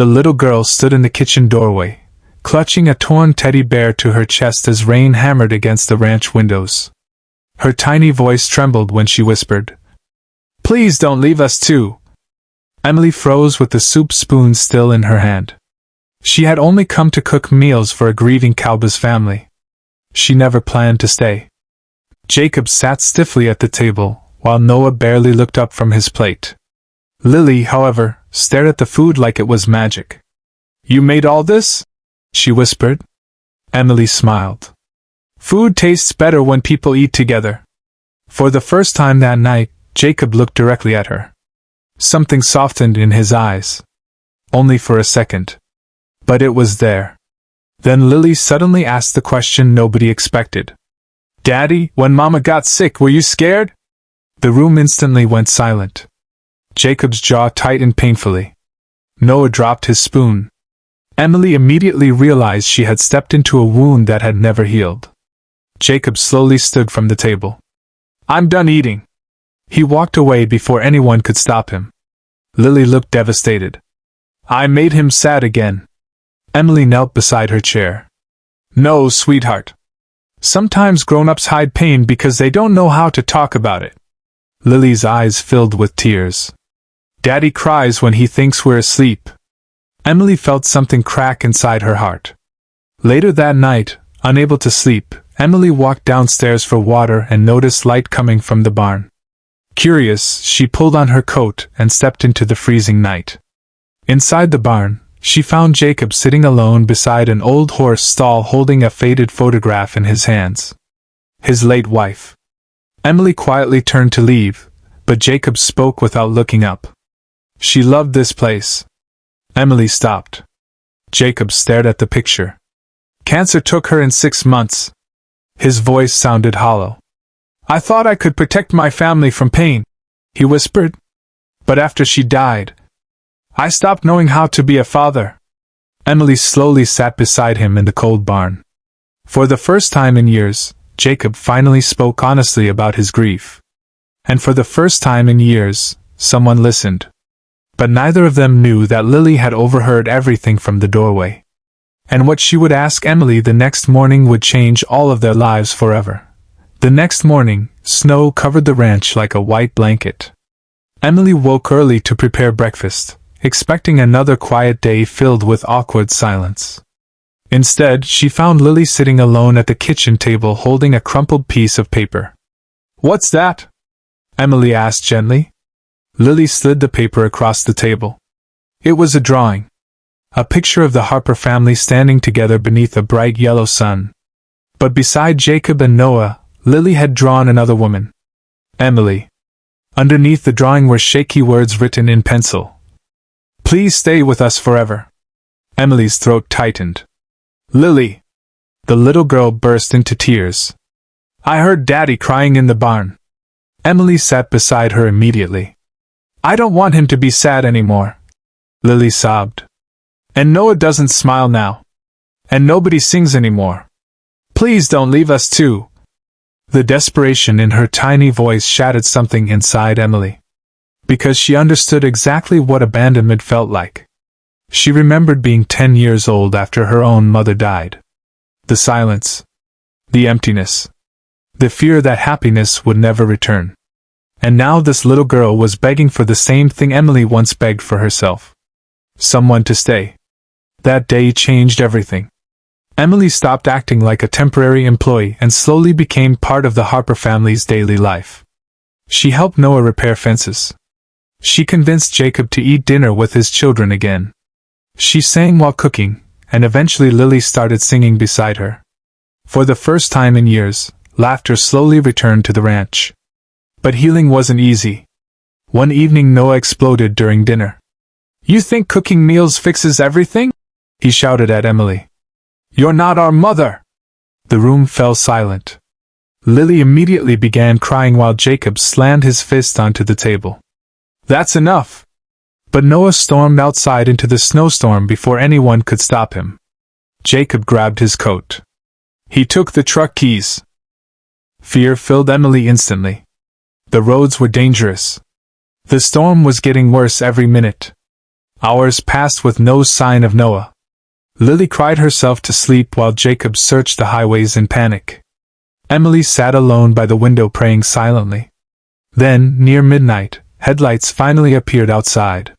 The little girl stood in the kitchen doorway, clutching a torn teddy bear to her chest as rain hammered against the ranch windows. Her tiny voice trembled when she whispered, "Please don't leave us too." Emily froze with the soup spoon still in her hand. She had only come to cook meals for a grieving Cowboy's family. She never planned to stay. Jacob sat stiffly at the table, while Noah barely looked up from his plate. Lily, however, stared at the food like it was magic. "You made all this?" she whispered. Emily smiled. "Food tastes better when people eat together." For the first time that night, Jacob looked directly at her. Something softened in his eyes. Only for a second. But it was there. Then Lily suddenly asked the question nobody expected. "Daddy, when Mama got sick, were you scared?" The room instantly went silent. Jacob's jaw tightened painfully. Noah dropped his spoon. Emily immediately realized she had stepped into a wound that had never healed. Jacob slowly stood from the table. "I'm done eating." He walked away before anyone could stop him. Lily looked devastated. "I made him sad again." Emily knelt beside her chair. "No, sweetheart. Sometimes grown-ups hide pain because they don't know how to talk about it." Lily's eyes filled with tears. "Daddy cries when he thinks we're asleep." Emily felt something crack inside her heart. Later that night, unable to sleep, Emily walked downstairs for water and noticed light coming from the barn. Curious, she pulled on her coat and stepped into the freezing night. Inside the barn, she found Jacob sitting alone beside an old horse stall holding a faded photograph in his hands. His late wife. Emily quietly turned to leave, but Jacob spoke without looking up. "She loved this place." Emily stopped. Jacob stared at the picture. "Cancer took her in 6 months." His voice sounded hollow. "I thought I could protect my family from pain," he whispered. "But after she died, I stopped knowing how to be a father." Emily slowly sat beside him in the cold barn. For the first time in years, Jacob finally spoke honestly about his grief. And for the first time in years, someone listened. But neither of them knew that Lily had overheard everything from the doorway. And what she would ask Emily the next morning would change all of their lives forever. The next morning, snow covered the ranch like a white blanket. Emily woke early to prepare breakfast, expecting another quiet day filled with awkward silence. Instead, she found Lily sitting alone at the kitchen table holding a crumpled piece of paper. "What's that?" Emily asked gently. Lily slid the paper across the table. It was a drawing. A picture of the Harper family standing together beneath a bright yellow sun. But beside Jacob and Noah, Lily had drawn another woman. Emily. Underneath the drawing were shaky words written in pencil. "Please stay with us forever." Emily's throat tightened. "Lily!" The little girl burst into tears. "I heard Daddy crying in the barn." Emily sat beside her immediately. "I don't want him to be sad anymore." Lily sobbed. "And Noah doesn't smile now. And nobody sings anymore. Please don't leave us too." The desperation in her tiny voice shattered something inside Emily. Because she understood exactly what abandonment felt like. She remembered being 10 years old after her own mother died. The silence. The emptiness. The fear that happiness would never return. And now this little girl was begging for the same thing Emily once begged for herself. Someone to stay. That day changed everything. Emily stopped acting like a temporary employee and slowly became part of the Harper family's daily life. She helped Noah repair fences. She convinced Jacob to eat dinner with his children again. She sang while cooking, and eventually Lily started singing beside her. For the first time in years, laughter slowly returned to the ranch. But healing wasn't easy. One evening Noah exploded during dinner. "You think cooking meals fixes everything?" he shouted at Emily. "You're not our mother!" The room fell silent. Lily immediately began crying while Jacob slammed his fist onto the table. "That's enough!" But Noah stormed outside into the snowstorm before anyone could stop him. Jacob grabbed his coat. He took the truck keys. Fear filled Emily instantly. The roads were dangerous. The storm was getting worse every minute. Hours passed with no sign of Noah. Lily cried herself to sleep while Jacob searched the highways in panic. Emily sat alone by the window praying silently. Then, near midnight, headlights finally appeared outside.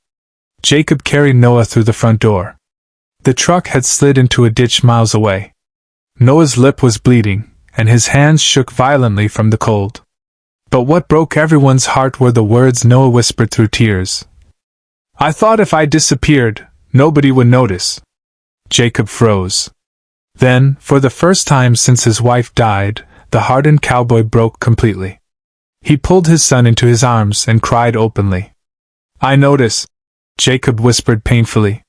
Jacob carried Noah through the front door. The truck had slid into a ditch miles away. Noah's lip was bleeding, and his hands shook violently from the cold. But what broke everyone's heart were the words Noah whispered through tears. "I thought if I disappeared, nobody would notice." Jacob froze. Then, for the first time since his wife died, the hardened cowboy broke completely. He pulled his son into his arms and cried openly. "I notice," Jacob whispered painfully.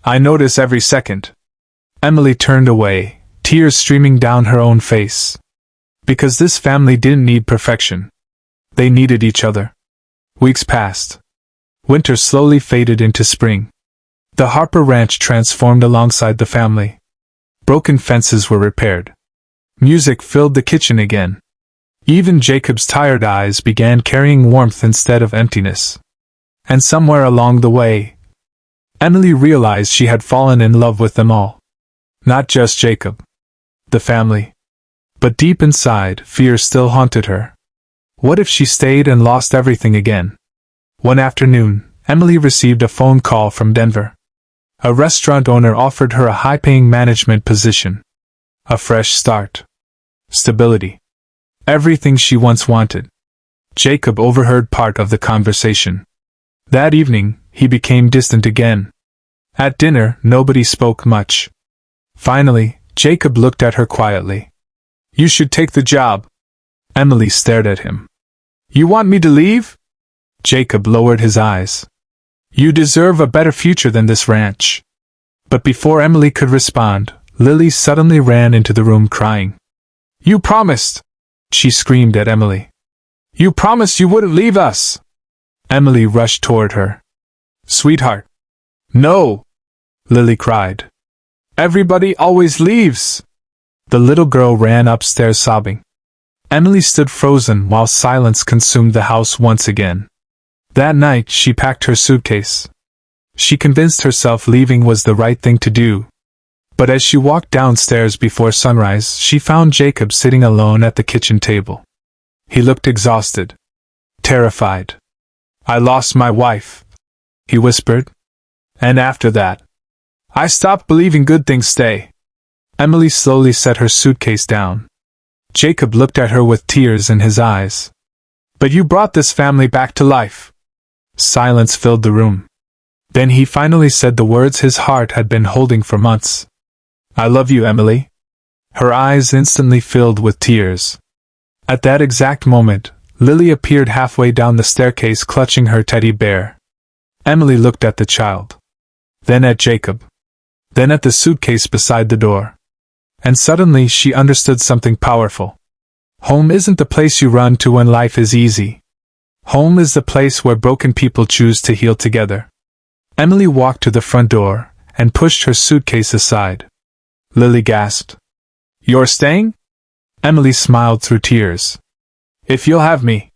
"I notice every second." Emily turned away, tears streaming down her own face. Because this family didn't need perfection. They needed each other. Weeks passed. Winter slowly faded into spring. The Harper Ranch transformed alongside the family. Broken fences were repaired. Music filled the kitchen again. Even Jacob's tired eyes began carrying warmth instead of emptiness. And somewhere along the way, Emily realized she had fallen in love with them all. Not just Jacob. The family. But deep inside, fear still haunted her. What if she stayed and lost everything again? One afternoon, Emily received a phone call from Denver. A restaurant owner offered her a high-paying management position. A fresh start. Stability. Everything she once wanted. Jacob overheard part of the conversation. That evening, he became distant again. At dinner, nobody spoke much. Finally, Jacob looked at her quietly. "You should take the job." Emily stared at him. "You want me to leave?" Jacob lowered his eyes. "You deserve a better future than this ranch." But before Emily could respond, Lily suddenly ran into the room crying. "You promised!" she screamed at Emily. "You promised you wouldn't leave us!" Emily rushed toward her. "Sweetheart." "No!" Lily cried. "Everybody always leaves!" The little girl ran upstairs sobbing. Emily stood frozen while silence consumed the house once again. That night she packed her suitcase. She convinced herself leaving was the right thing to do. But as she walked downstairs before sunrise, she found Jacob sitting alone at the kitchen table. He looked exhausted. Terrified. "I lost my wife," he whispered. "And after that, I stopped believing good things stay." Emily slowly set her suitcase down. Jacob looked at her with tears in his eyes. "But you brought this family back to life." Silence filled the room. Then he finally said the words his heart had been holding for months. "I love you, Emily." Her eyes instantly filled with tears. At that exact moment, Lily appeared halfway down the staircase clutching her teddy bear. Emily looked at the child. Then at Jacob. Then at the suitcase beside the door. And suddenly she understood something powerful. Home isn't the place you run to when life is easy. Home is the place where broken people choose to heal together. Emily walked to the front door and pushed her suitcase aside. Lily gasped. "You're staying?" Emily smiled through tears. "If you'll have me."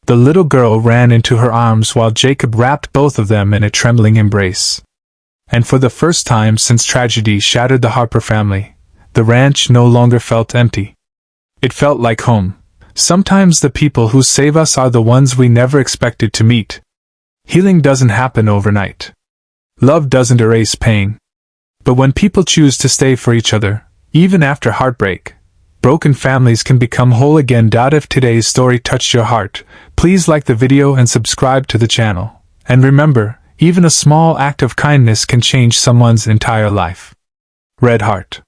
The little girl ran into her arms while Jacob wrapped both of them in a trembling embrace. And for the first time since tragedy shattered the Harper family, the ranch no longer felt empty. It felt like home. Sometimes the people who save us are the ones we never expected to meet. Healing doesn't happen overnight. Love doesn't erase pain. But when people choose to stay for each other, even after heartbreak, broken families can become whole again. If today's story touched your heart, please like the video and subscribe to the channel. And remember, even a small act of kindness can change someone's entire life. Red Heart.